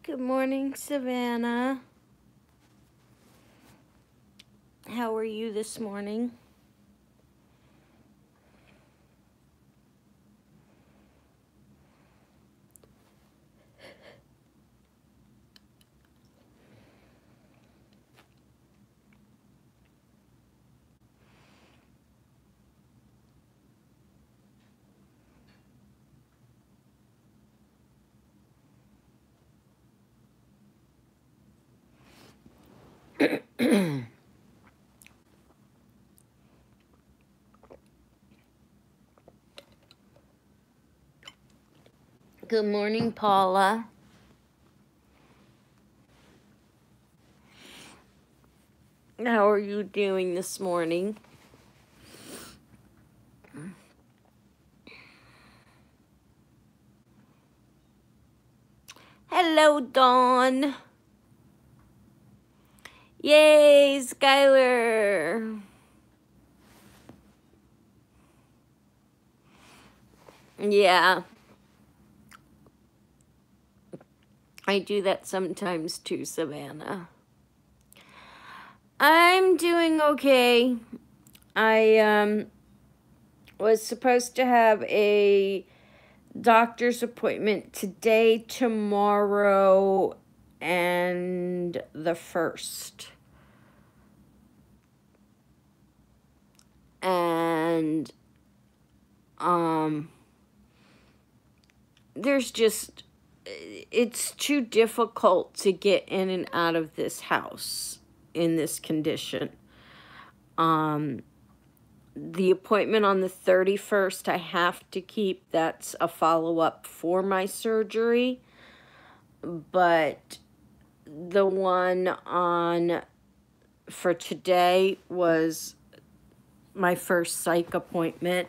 Good morning, Savannah. How are you this morning? Good morning, Paula. How are you doing this morning? Hello, Dawn. Yay, Skylar. Yeah, I do that sometimes too, Savannah. I'm doing okay. I was supposed to have a doctor's appointment today, tomorrow, and the 1st. And there's just, it's too difficult to get in and out of this house in this condition. The appointment on the 31st I have to keep. That's a follow-up for my surgery. But the one for today was my first psych appointment.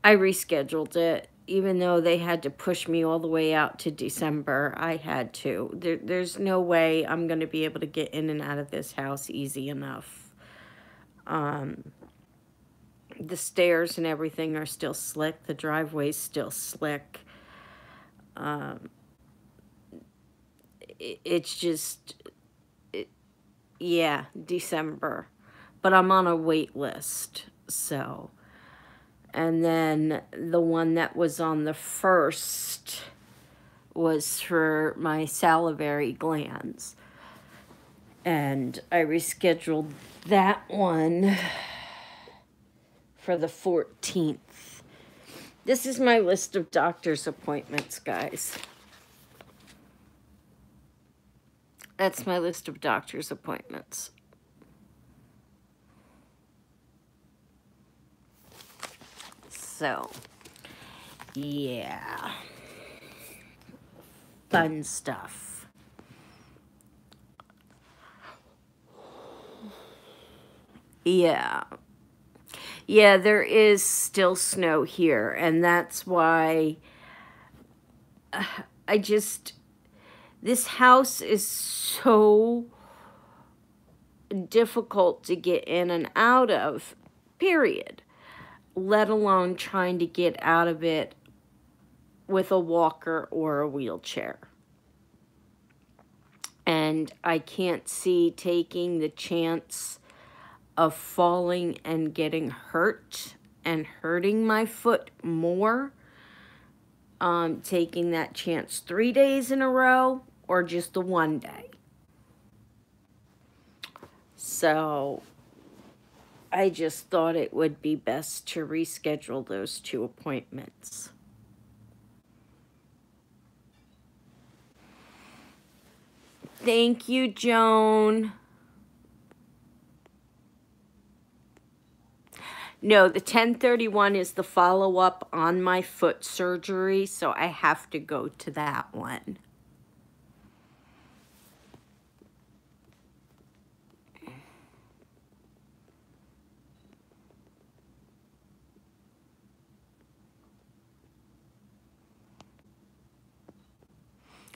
I rescheduled it. Even though they had to push me all the way out to December, I had to. There's no way I'm going to be able to get in and out of this house easy enough. The stairs and everything are still slick. The driveway's still slick. It's just, yeah, December. But I'm on a wait list, so. And then the one that was on the 1st was for my salivary glands. And I rescheduled that one for the 14th. This is my list of doctor's appointments, guys. That's my list of doctor's appointments. So, yeah. Fun stuff. Yeah. Yeah, there is still snow here, and that's why this house is so difficult to get in and out of, period. Let alone trying to get out of it with a walker or a wheelchair. And I can't see taking the chance of falling and getting hurt and hurting my foot more. Taking that chance 3 days in a row or just the one day. So I just thought it would be best to reschedule those 2 appointments. Thank you, Joan. No, the 1031 is the follow-up on my foot surgery, so I have to go to that one.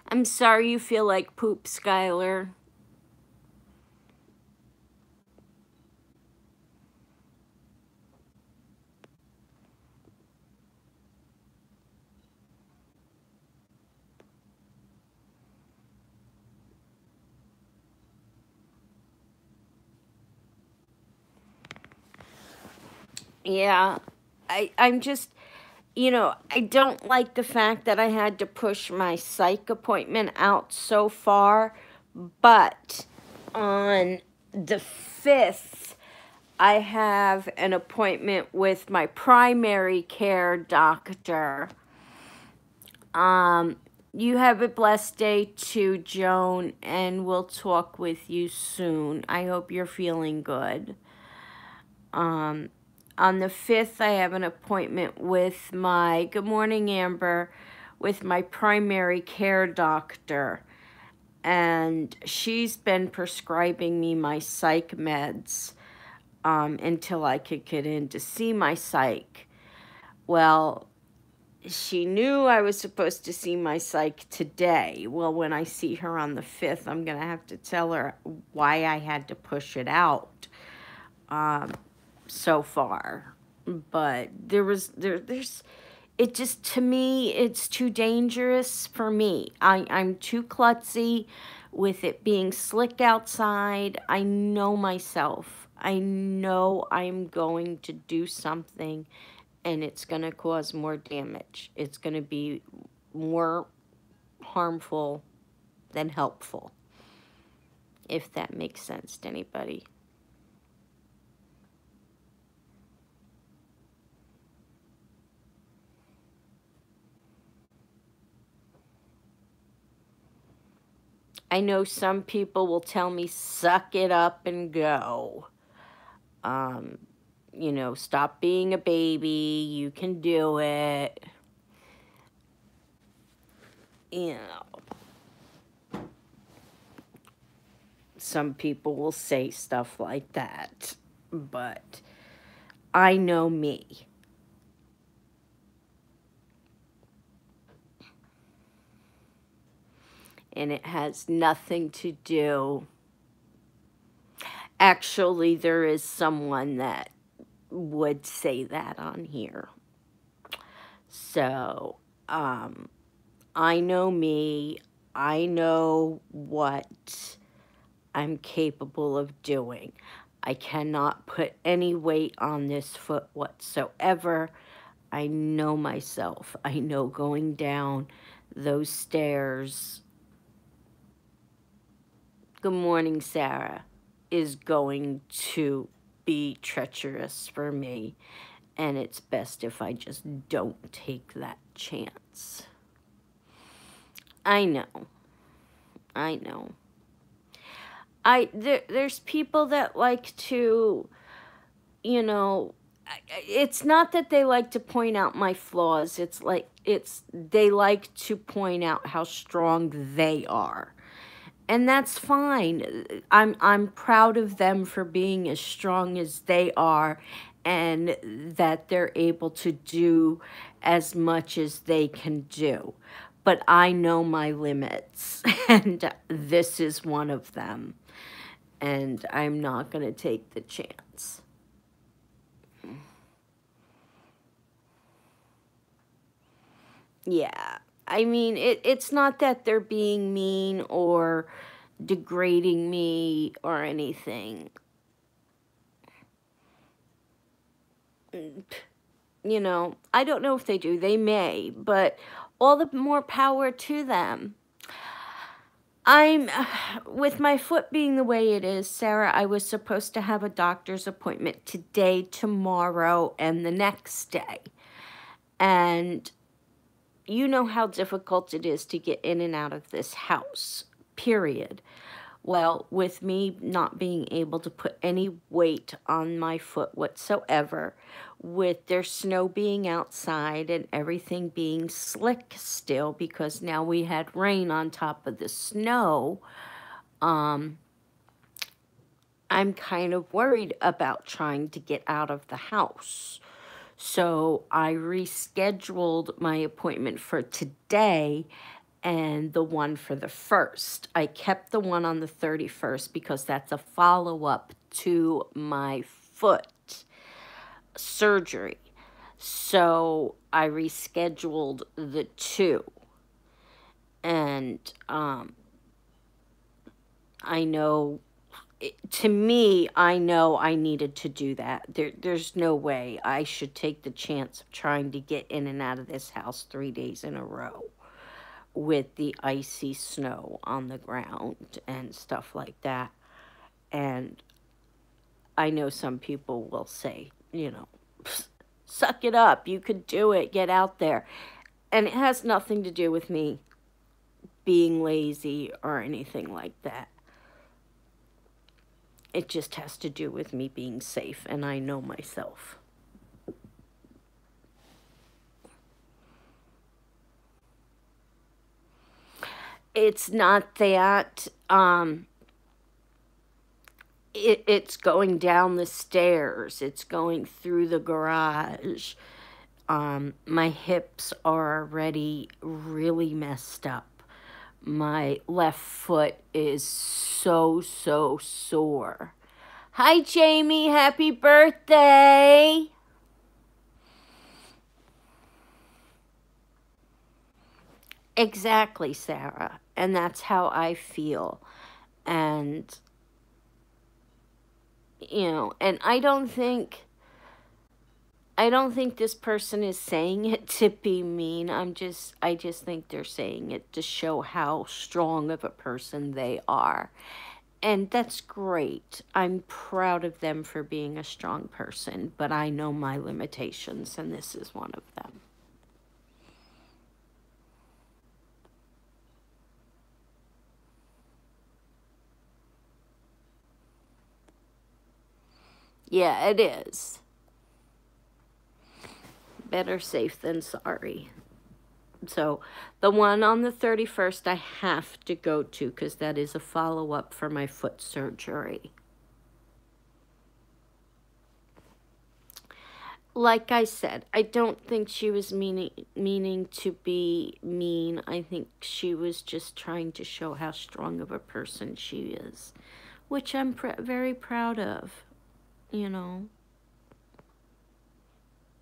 I'm sorry you feel like poop, Skylar. Yeah, I'm just, you know, I don't like the fact that I had to push my psych appointment out so far, but on the 5th, I have an appointment with my primary care doctor. You have a blessed day too, Joan, and we'll talk with you soon. I hope you're feeling good. On the 5th, I have an appointment with my, good morning, Amber, with my primary care doctor. And she's been prescribing me my psych meds until I could get in to see my psych. Well, she knew I was supposed to see my psych today. Well, when I see her on the 5th, I'm going to have to tell her why I had to push it out so far. But there's, it just, to me, it's too dangerous for me. I'm too klutzy with it being slick outside. I know myself. I know I'm going to do something and it's going to cause more damage. It's going to be more harmful than helpful, if that makes sense to anybody. I know some people will tell me, suck it up and go. You know, stop being a baby. You can do it. You know, some people will say stuff like that, but I know me. And it has nothing to do. Actually, there is someone that would say that on here. So, I know me. I know what I'm capable of doing. I cannot put any weight on this foot whatsoever. I know myself. I know going down those stairs, good morning, Sarah, is going to be treacherous for me. And it's best if I just don't take that chance. I know. I know. There's people that like to, you know, it's not that they like to point out my flaws. It's like, they like to point out how strong they are. And that's fine. I'm proud of them for being as strong as they are and that they're able to do as much as they can do. But I know my limits, and this is one of them. And I'm not going to take the chance. Yeah. I mean, it's not that they're being mean or degrading me or anything. You know, I don't know if they do. They may, but all the more power to them. With my foot being the way it is, Sarah, I was supposed to have a doctor's appointment today, tomorrow, and the next day. And you know how difficult it is to get in and out of this house, period. Well, with me not being able to put any weight on my foot whatsoever, with their snow being outside and everything being slick still because now we had rain on top of the snow, I'm kind of worried about trying to get out of the house. So I rescheduled my appointment for today and the one for the 1st. I kept the one on the 31st because that's a follow-up to my foot surgery. So I rescheduled the 2. And I know to me, I know I needed to do that. There's no way I should take the chance of trying to get in and out of this house 3 days in a row with the icy snow on the ground and stuff like that. And I know some people will say, you know, suck it up, you could do it, get out there. And it has nothing to do with me being lazy or anything like that. It just has to do with me being safe, and I know myself. It's not that, it's going down the stairs. It's going through the garage. My hips are already really messed up. My left foot is so sore. Hi, Jamie. Happy birthday. Exactly, Sarah. And that's how I feel. And, you know, and I don't think this person is saying it to be mean. I just think they're saying it to show how strong of a person they are. And that's great. I'm proud of them for being a strong person, but I know my limitations, and this is one of them. Yeah, it is. Better safe than sorry. So the one on the 31st I have to go to because that is a follow-up for my foot surgery. Like I said, I don't think she was meaning to be mean. I think she was just trying to show how strong of a person she is, which I'm very proud of, you know.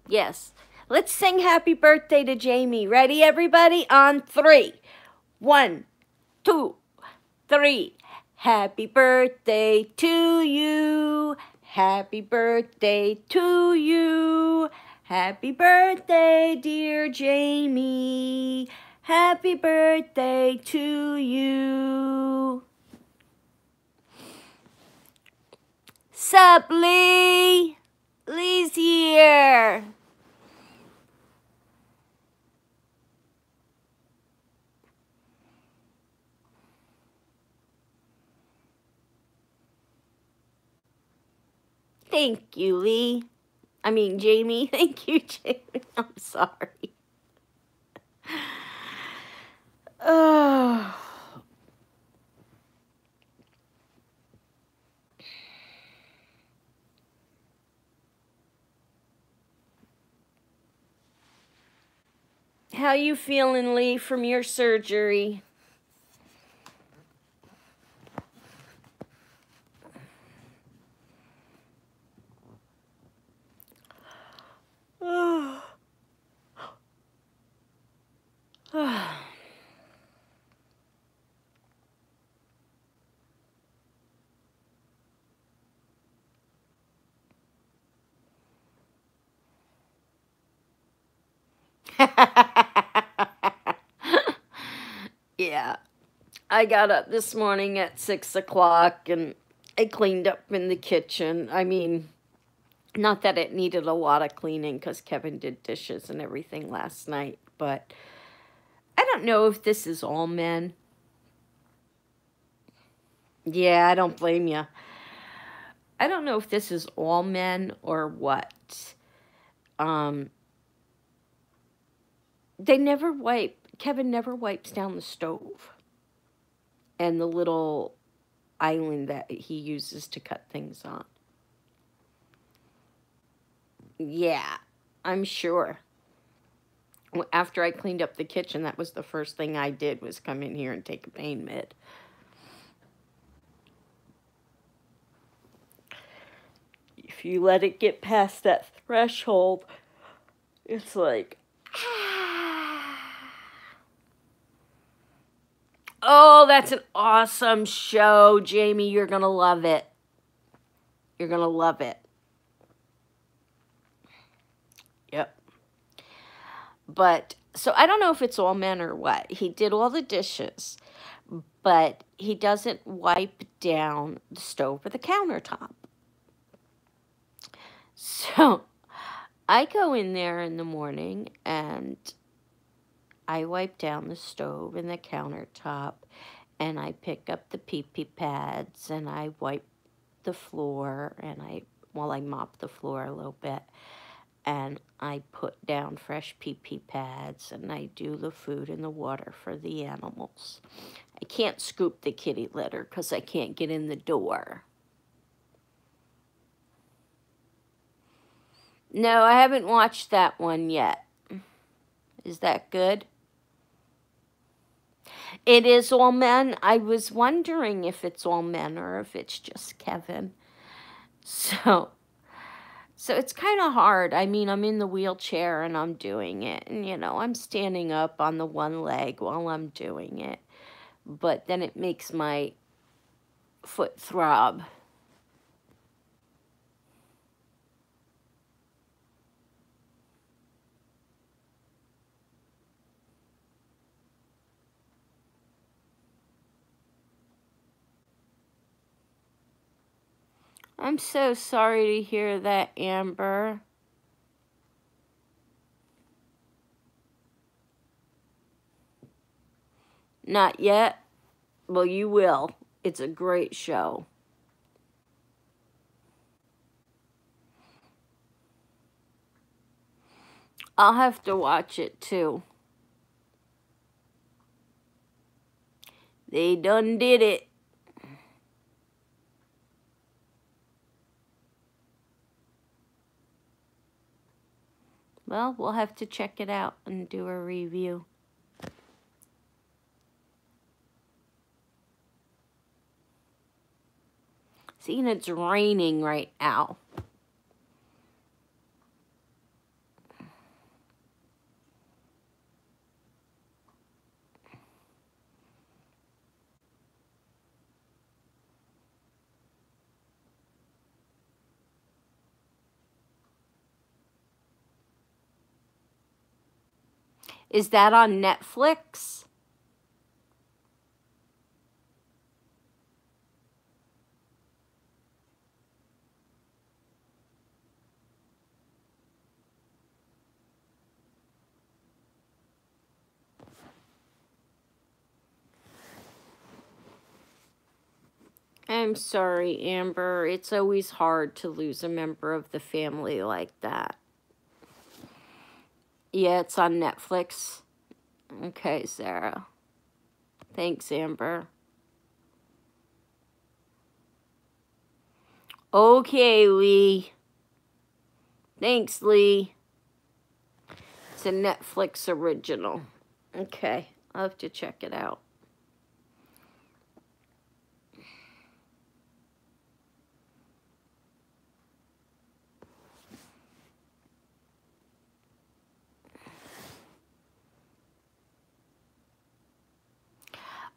Yes. Let's sing happy birthday to Jamie. Ready, everybody? On 3. 1, 2, 3. Happy birthday to you. Happy birthday to you. Happy birthday, dear Jamie. Happy birthday to you. Sup, Lee? Lee's here. Thank you, Lee. I mean, Jamie. Thank you, Jamie. I'm sorry. Oh. How you feeling, Lee, from your surgery? Oh. Yeah, I got up this morning at 6 o'clock and I cleaned up in the kitchen. I mean, not that it needed a lot of cleaning because Kevin did dishes and everything last night, but I don't know if this is all men. Yeah, I don't blame you. I don't know if this is all men or what. They never wipe. Kevin never wipes down the stove and the little island that he uses to cut things on. Yeah, I'm sure. After I cleaned up the kitchen, that was the first thing I did, was come in here and take a pain med. If you let it get past that threshold, it's like, Oh, that's an awesome show, Jamie. You're going to love it. You're going to love it. Yep. But, so I don't know if it's all men or what. He did all the dishes, but he doesn't wipe down the stove or the countertop. So I go in there in the morning and I wipe down the stove and the countertop, and I pick up the pee-pee pads and I wipe the floor, and I mop the floor a little bit, and I put down fresh pee-pee pads, and I do the food and the water for the animals. I can't scoop the kitty litter because I can't get in the door. No, I haven't watched that one yet. Is that good? It is all men. I was wondering if it's all men or if it's just Kevin. So it's kind of hard. I mean, I'm in the wheelchair and I'm doing it. And, you know, I'm standing up on the one leg while I'm doing it. But then it makes my foot throb. I'm so sorry to hear that, Amber. Not yet? Well, you will. It's a great show. I'll have to watch it, too. They done did it. Well, we'll have to check it out and do a review. See, and it's raining right now. Is that on Netflix? I'm sorry, Amber. It's always hard to lose a member of the family like that. Yeah, it's on Netflix. Okay, Sarah. Thanks, Amber. Okay, Lee. Thanks, Lee. It's a Netflix original. Okay, I'll have to check it out.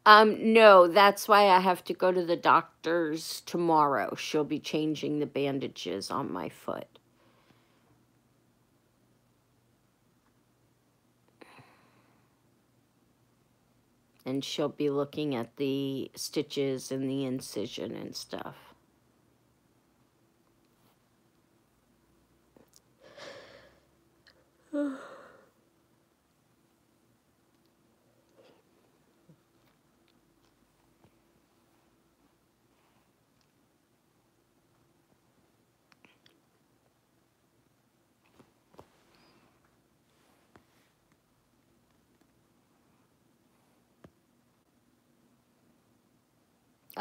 No, that's why I have to go to the doctor's tomorrow. She'll be changing the bandages on my foot. And she'll be looking at the stitches and the incision and stuff.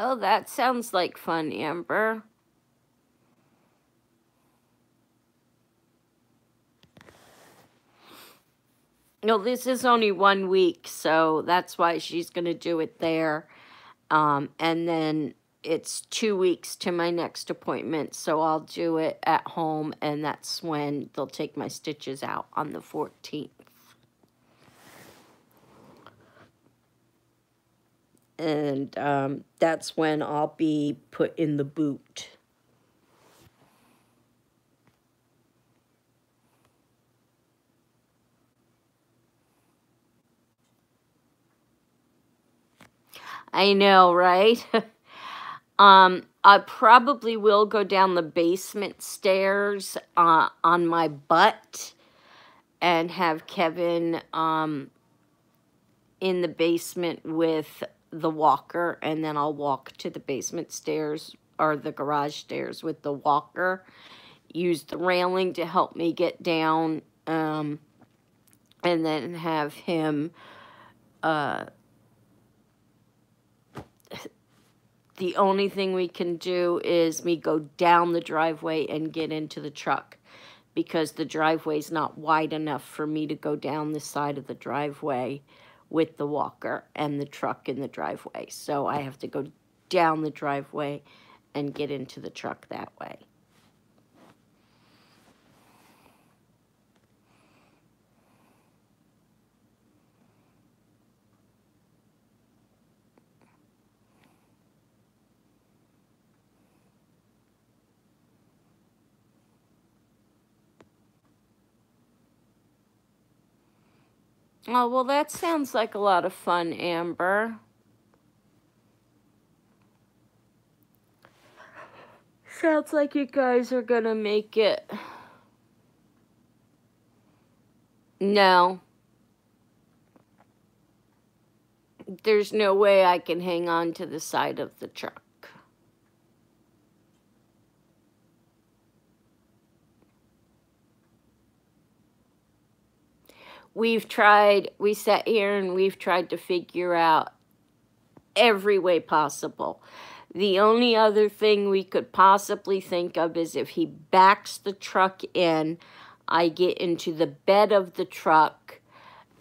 Oh, that sounds like fun, Amber. No, this is only 1 week, so that's why she's going to do it there. And then it's 2 weeks to my next appointment, so I'll do it at home, and that's when they'll take my stitches out on the 14th. And that's when I'll be put in the boot. I know, right? I probably will go down the basement stairs on my butt and have Kevin in the basement with the walker, and then I'll walk to the basement stairs or the garage stairs with the walker. Use the railing to help me get down, and then have him the only thing we can do is me go down the driveway and get into the truck, because the driveway's not wide enough for me to go down the side of the driveway with the walker and the truck in the driveway. So I have to go down the driveway and get into the truck that way. Oh, well, that sounds like a lot of fun, Amber. Sounds like you guys are gonna make it. No. There's no way I can hang on to the side of the truck. We sat here and we've tried to figure out every way possible. The only other thing we could possibly think of is if he backs the truck in, I get into the bed of the truck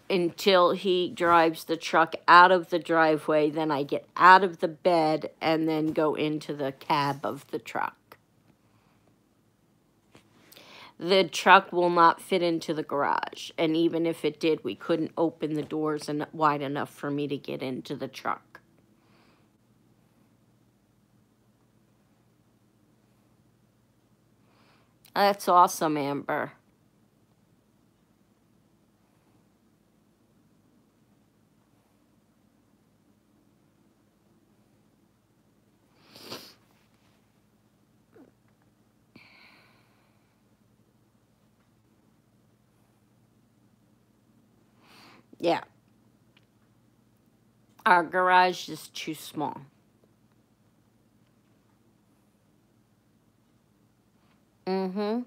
until he drives the truck out of the driveway. Then I get out of the bed and then go into the cab of the truck. The truck will not fit into the garage, and even if it did, we couldn't open the doors wide enough for me to get into the truck. That's awesome, Amber. Yeah. Our garage is too small. Mm-hmm.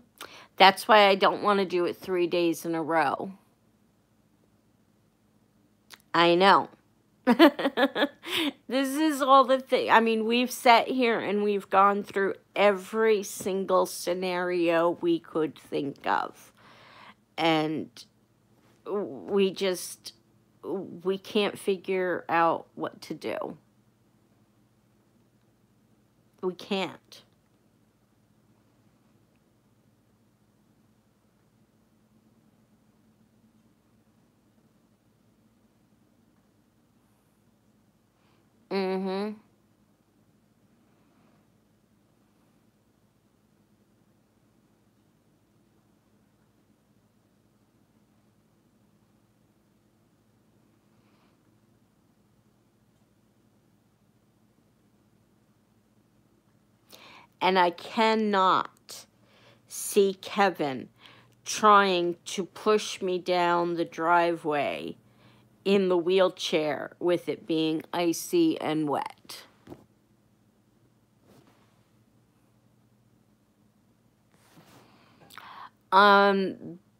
That's why I don't want to do it 3 days in a row. I know. This is all the thing. I mean, we've sat here and we've gone through every single scenario we could think of. And we can't figure out what to do. We can't. Mm-hmm. And I cannot see Kevin trying to push me down the driveway in the wheelchair with it being icy and wet.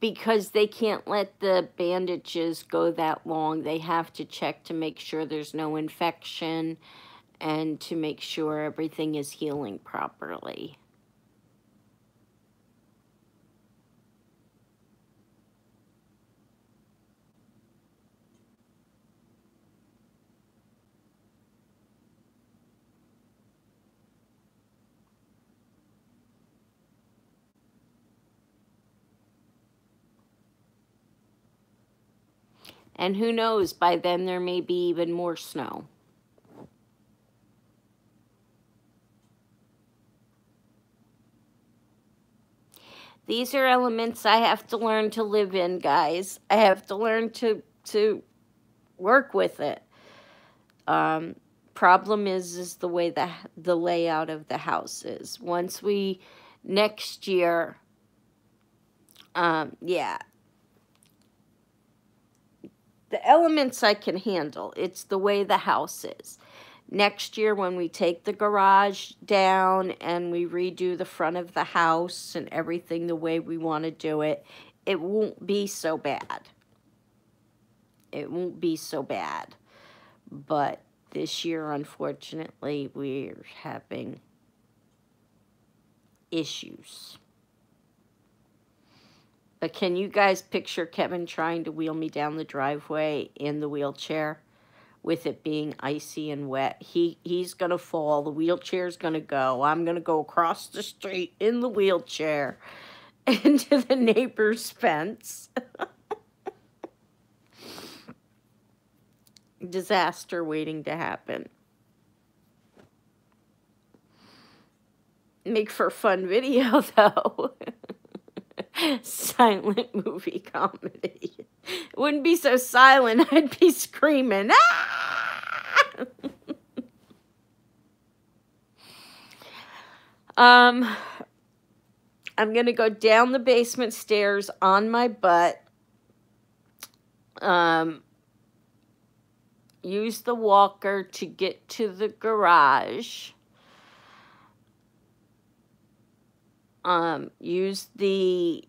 Because they can't let the bandages go that long. They have to check to make sure there's no infection and to make sure everything is healing properly. And who knows, by then there may be even more snow. These are elements I have to learn to live in, guys. I have to learn to work with it. Problem is the way the layout of the house is. Once we, next year, yeah. The elements I can handle. It's the way the house is. Next year, when we take the garage down and we redo the front of the house and everything the way we want to do it, it won't be so bad. It won't be so bad. But this year, unfortunately, we're having issues. But can you guys picture Kevin trying to wheel me down the driveway in the wheelchair with it being icy and wet? He's going to fall. The wheelchair's going to go. I'm going to go across the street in the wheelchair into the neighbor's fence. Disaster waiting to happen. Make for a fun video, though. Silent movie comedy. It wouldn't be so silent, I'd be screaming. Ah! I'm going to go down the basement stairs on my butt. Use the walker to get to the garage. Use the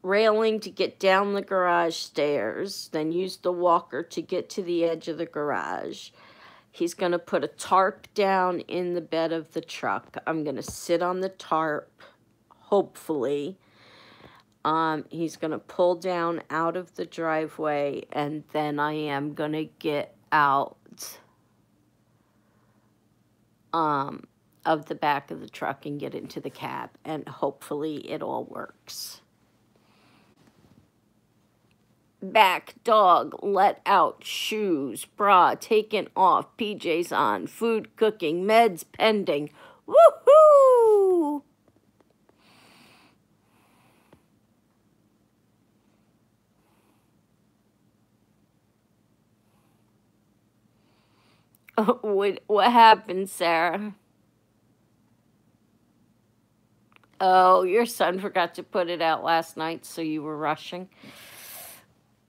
railing to get down the garage stairs, then use the walker to get to the edge of the garage. He's going to put a tarp down in the bed of the truck. I'm going to sit on the tarp, hopefully. He's going to pull down out of the driveway, and then I am going to get out of the back of the truck and get into the cab, and hopefully it all works. Back, dog, let out, shoes, bra taken off, PJs on, food cooking, meds pending. Woohoo! What happened, Sarah? Oh, your son forgot to put it out last night, so you were rushing.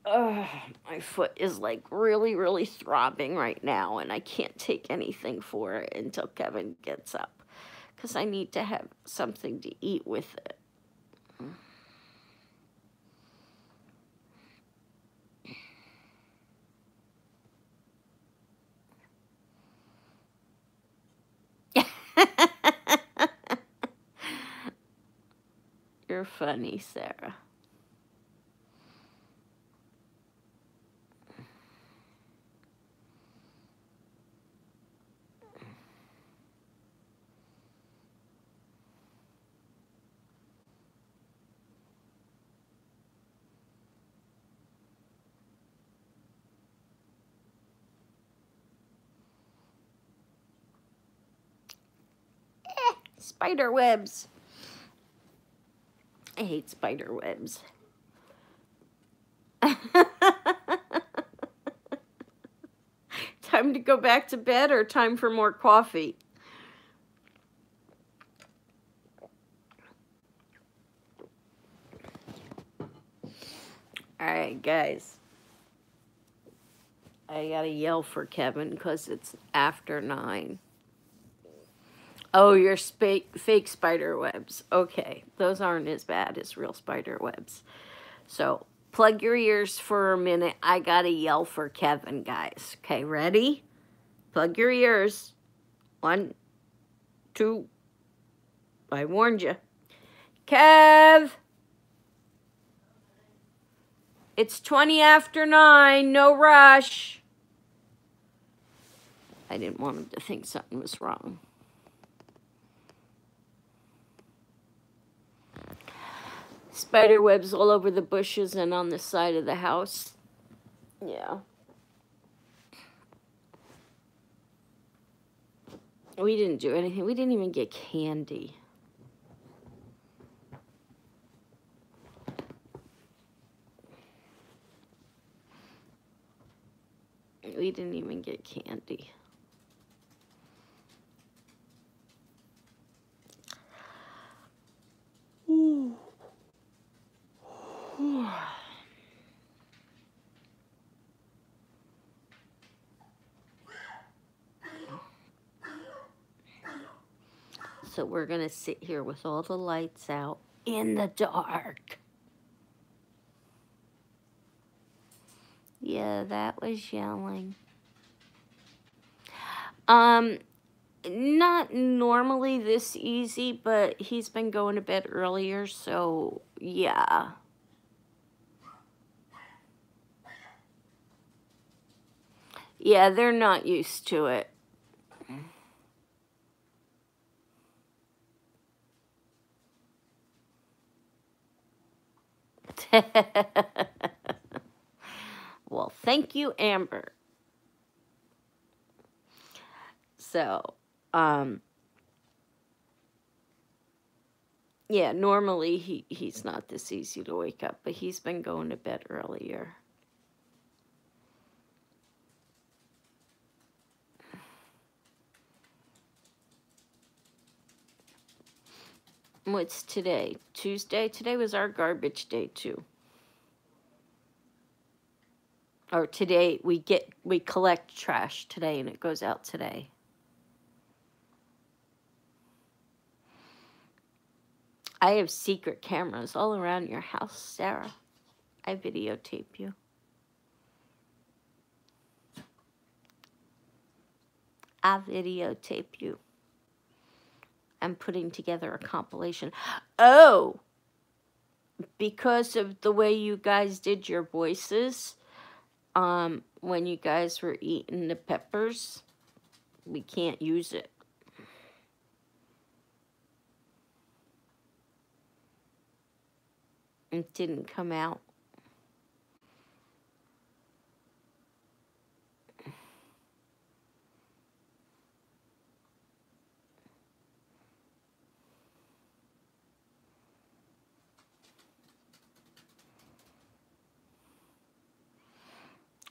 My foot is like really, really throbbing right now, and I can't take anything for it until Kevin gets up, because I need to have something to eat with it. You're funny, Sarah. Spider webs. I hate spider webs. Time to go back to bed or time for more coffee? All right, guys. I gotta yell for Kevin because it's after 9. Oh, you're fake spider webs. Okay, those aren't as bad as real spider webs. So, plug your ears for a minute. I gotta yell for Kevin, guys. Okay, ready? Plug your ears. 1, 2. I warned you. Kev! It's 20 after 9. No rush. I didn't want him to think something was wrong. Spider webs all over the bushes and on the side of the house. Yeah. We didn't do anything. We didn't even get candy. didn't even get candy. Ooh. So we're going to sit here with all the lights out in the dark. Yeah, that was yelling. Not normally this easy, but he's been going to bed earlier, so yeah. Yeah, they're not used to it. Well, thank you, Amber. So, yeah, normally he's not this easy to wake up, but he's been going to bed earlier. What's today? Tuesday? Today was our garbage day, too. Or today, we collect trash today, and it goes out today. I have secret cameras all around your house, Sarah. I videotape you. I videotape you. I'm putting together a compilation. Oh! Because of the way you guys did your voices, when you guys were eating the peppers, we can't use it. It didn't come out.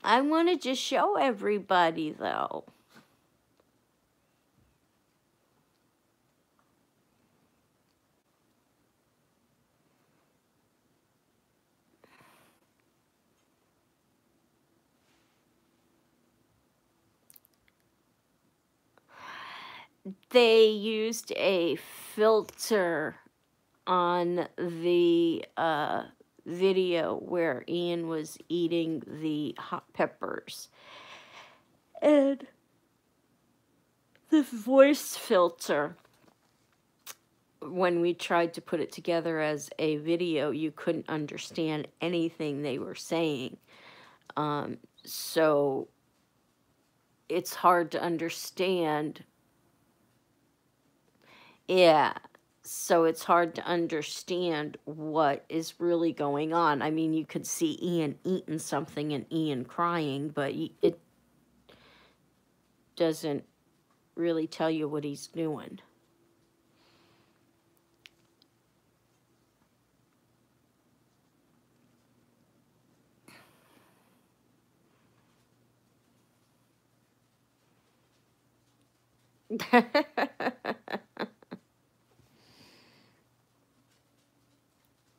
I want to just show everybody, though. They used a filter on the video where Ian was eating the hot peppers. And the voice filter, when we tried to put it together as a video, you couldn't understand anything they were saying. So it's hard to understand. Yeah. So it's hard to understand what is really going on. I mean, you could see Ian eating something and Ian crying, but it doesn't really tell you what he's doing.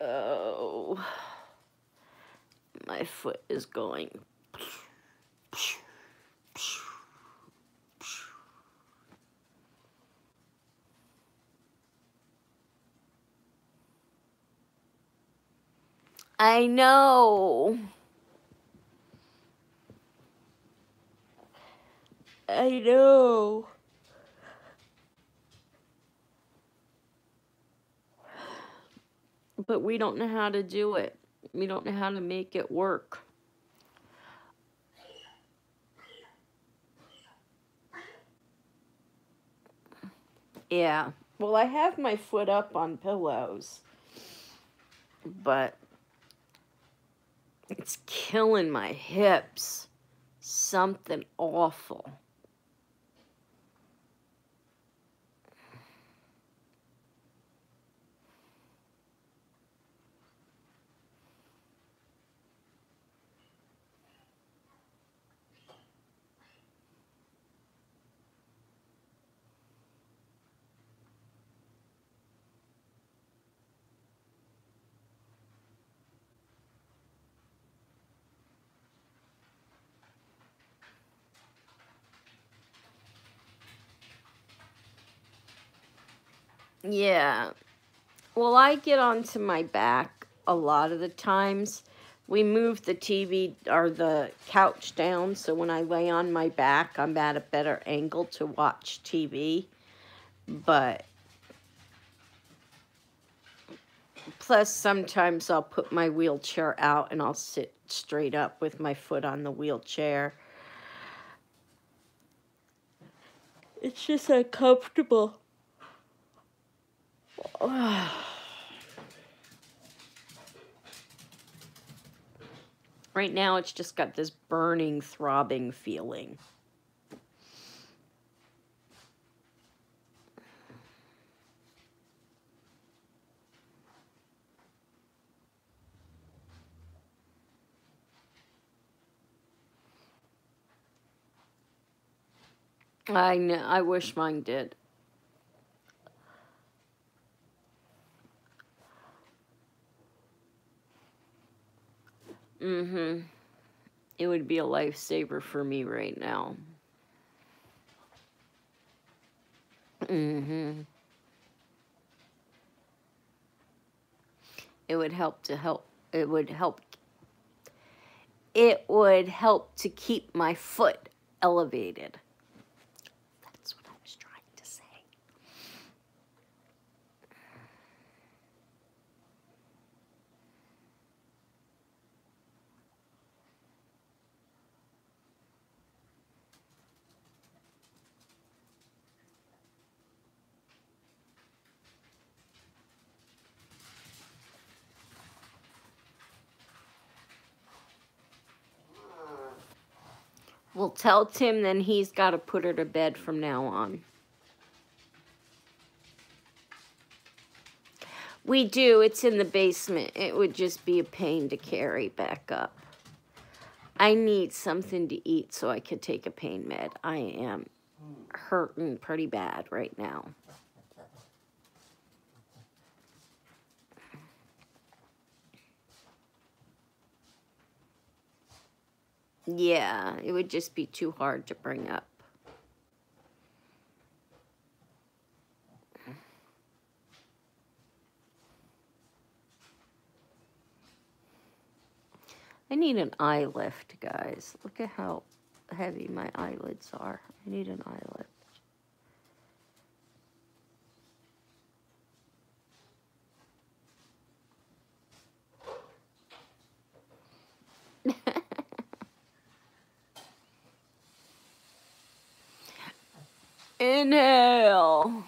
Oh, my foot is going. I know. I know. But we don't know how to do it. We don't know how to make it work. Yeah. Well, I have my foot up on pillows, but it's killing my hips. Something awful. Yeah. Well, I get onto my back a lot of the times. We move the TV or the couch down, so when I lay on my back, I'm at a better angle to watch TV. But plus, sometimes I'll put my wheelchair out and I'll sit straight up with my foot on the wheelchair. It's just uncomfortable. Right now, it's just got this burning, throbbing feeling. I know. I wish mine did. Mm-hmm. It would be a lifesaver for me right now. Mm-hmm. It would help to help. It would help. It would help to keep my foot elevated. That's what I was trying to say. Well, tell Tim then he's got to put her to bed from now on. We do. It's in the basement. It would just be a pain to carry back up. I need something to eat so I could take a pain med. I am hurting pretty bad right now. Yeah, it would just be too hard to bring up. I need an eye lift, guys. Look at how heavy my eyelids are. I need an eye lift. Inhale.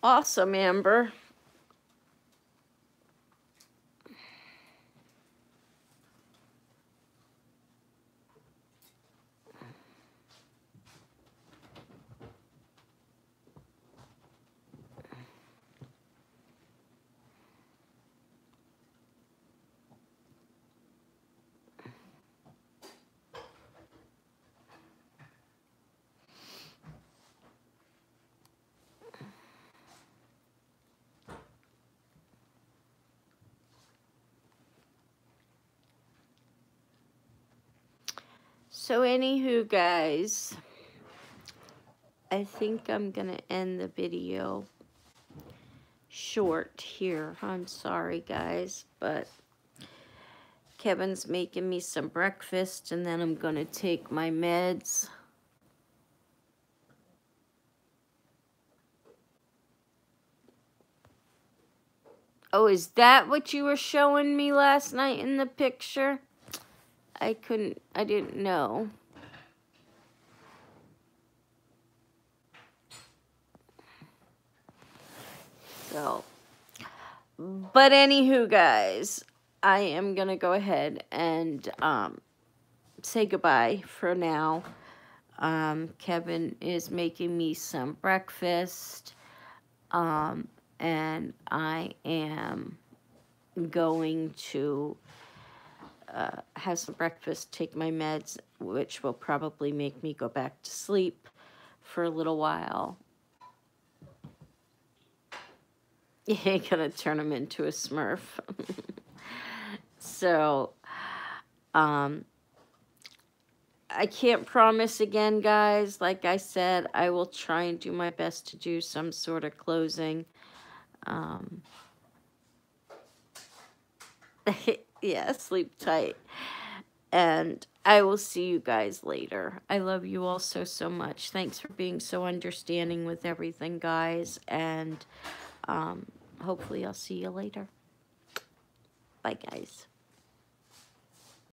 Awesome, Amber. So anywho, guys, I think I'm going to end the video short here. I'm sorry, guys, but Kevin's making me some breakfast, and then I'm going to take my meds. Oh, is that what you were showing me last night in the picture? I didn't know. So, but anywho, guys, I am going to go ahead and say goodbye for now. Kevin is making me some breakfast, and I am going to have some breakfast, take my meds, which will probably make me go back to sleep for a little while. You ain't gonna turn him into a Smurf. So, I can't promise again, guys. Like I said, I will try and do my best to do some sort of closing. Yeah, sleep tight. And I will see you guys later. I love you all so, so much. Thanks for being so understanding with everything, guys. And hopefully I'll see you later. Bye, guys.